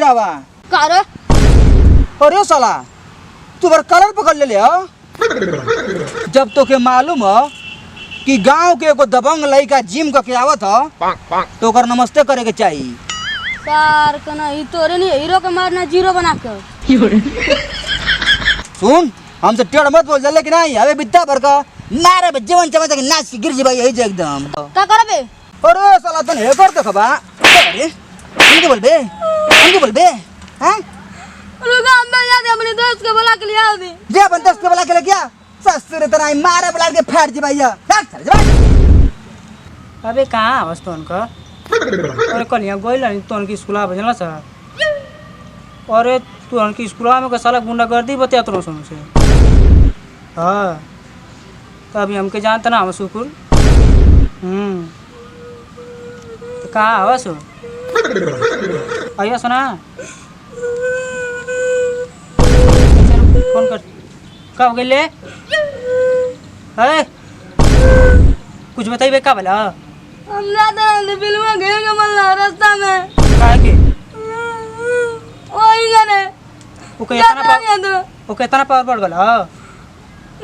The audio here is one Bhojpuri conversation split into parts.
बेटावा का रे? अरे साला तू बर कलर पकड़ ले हो। जब तो के मालूम हो कि गांव के एगो दबंग लड़का जिम करके आवत हो तो ओकर नमस्ते करे के चाहिए। सार कना ई तोरे नहीं हीरो के मारना जीरो बना के। सुन हमसे टेढ़ मत बोल जल्ले कि नहीं अबे बित्ता भर का नारे बे जीवन चमचा के नाच के गिर जी भाई यही जे एकदम। का करबे? अरे साला तने हे कर देखबा। अरे हमके बोल बे हैं रुका हम जा दे अपने दोस्त के बुला के ले आओ दे। जे अपन दोस्त के बुला के ले गया ससुर तना मारे बुला के फाड़ जी भैया चल चल। अबे कहाँ आवस तो उनका अरे कलिया गोइल नहीं तो उनकी स्कूल भेजला सा। अरे तू उनकी स्कूल में का साला गुंडागर्दी बतिया तो सुन से। हाँ तो अभी हमके जानता ना हम सुकुल तो कहाँ आवस हो आइया सुना फोन कर का हो गए कुछ बताइए का भला। हम ज्यादा बिलवा गए के मल्ला रास्ता में काहे के ओई गने वो कितना पावर बढ़ गला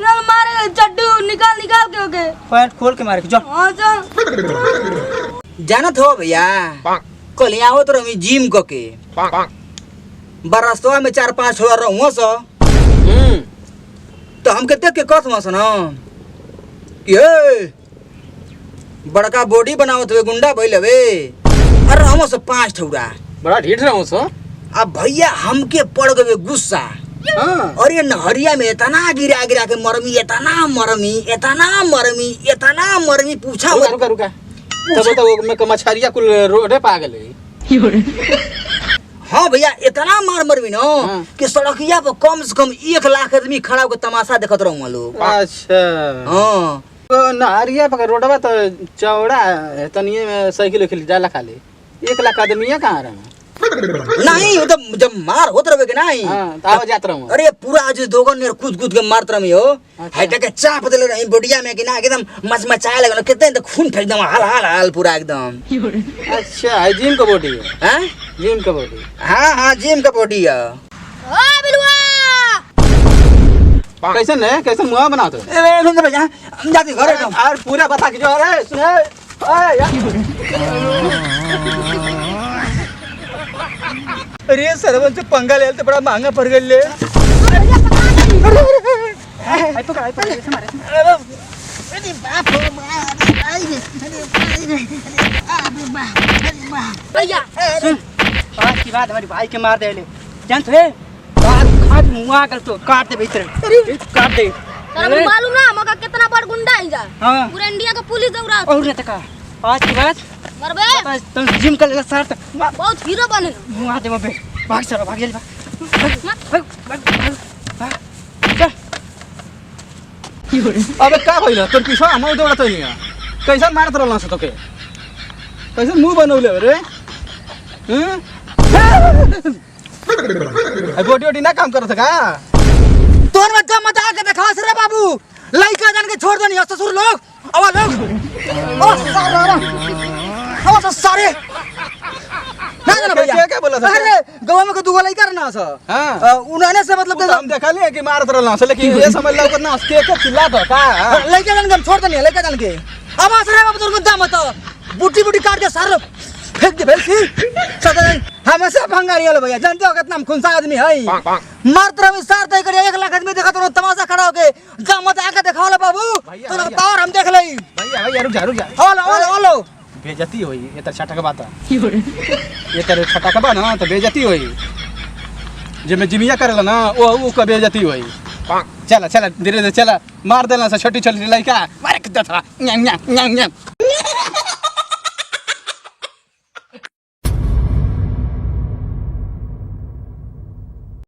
नल मारे चड्डू निकाल के ओके पैंट खोल के मारे जा। हां चल जानत हो भैया कल यहाँ हो तो रमी जिम के बरसवा में 4-5 हो रहूँ सो तो हमके देख के कथ मस न कि बड़का बॉडी बनावत हुए गुंडा भइल हवे अरे हम से 5 ठौरा बड़ा ढीठ रहूं सो। अब भैया हमके पड़ गए गुस्सा। और ये नहरिया में इतना गिरा के इतना मरमी पूछा रुका तब तो वो मछरिया कुल रोडे पा गए। हाँ भैया इतना मरमी न कि सड़किया पर कम से कम 1 लाख आदमी खड़ा होकर तमाशा देखत रहूं लोग। अच्छा हाँ तो नहरिया पर रोडवा तो चौड़ा है तनिए में साइकिल जाला खाली 1 लाख आदमी कहाँ रहा नहीं वो तो जब मार होत रहे के नहीं आवाज जात रहूं। अरे पूरा आज दोगन ने कूद के मारत रही हो हटा के चाप देले रही बॉडीया में कि ना एकदम मचमचाए लगल कितने तो खून फेंक दम हाल पूरा एकदम। अच्छा है जिम का बॉडी है हैं जिम का बॉडी। हां जिम का बॉडी है। ओ बिलवा कैसन है कैसन मुंह बनाते ए सुन भैया हम जाते घर एकदम और पूरा बता के जो अरे सुने अरे सरवन से पंगा ले तो बड़ा महंगा पड़ गई ले। आई पकड़ ऐसे मारे अरे बाप रे भैया सुन आज की बात हमारी भाई के मार दे ले जानत है खाट मुआ कर तो काट दे भीतर काट दे। तेरे मालूम ना मका कितना बड़ गुंडा है जा हाँ पूरा इंडिया का पुलिस दौड़ा और न तका आज की बात मरबे तुम जिम कर ले सर बहुत हीरो बने मुआ दे मबे भाग चलो भाग जल्दी अबे का भइल तोर पीछा हम दौड़त नहीं कैसन मारत रहल से तोके कैसन मुंह बनौले रे बॉडी ना काम करत का तोर में दम मत आके देखा रे बाबू लइका जान के छोड़ दनी ससुर लोग आवा लोग ओ सारा तो सारे ना ना भैया क्या बोला था अरे गांव में को दुगो लइका रहना सा हां उन्होंने से मतलब हम देखा ले कि मारत रहल से लेकिन ये समझ लो करना के चिल्ला दो का लइका जान के छोड़ दनी लइका जान के अब रे बाबू तोर को दम मत बूटी काट के सार फेंक दे भेल सी सदा हमेशा भंगारी वाला भैया जानते हो कितना खुनसा आदमी है मारत रही सार तय करे 1 लाख आदमी देखा तो तमाशा खड़ा होके जा मत आके दिखाओ बाबू तो पावर हम देख लई भैया रुक जा हेलो बेइज्जती होई ये तर छटा का बात ये तर छटा का बा ना तो बेइज्जती होई जे में जिमिया करेला ना वो का बेइज्जती होई चला धीरे चला मार देला से छोटी लड़का मारे कितना था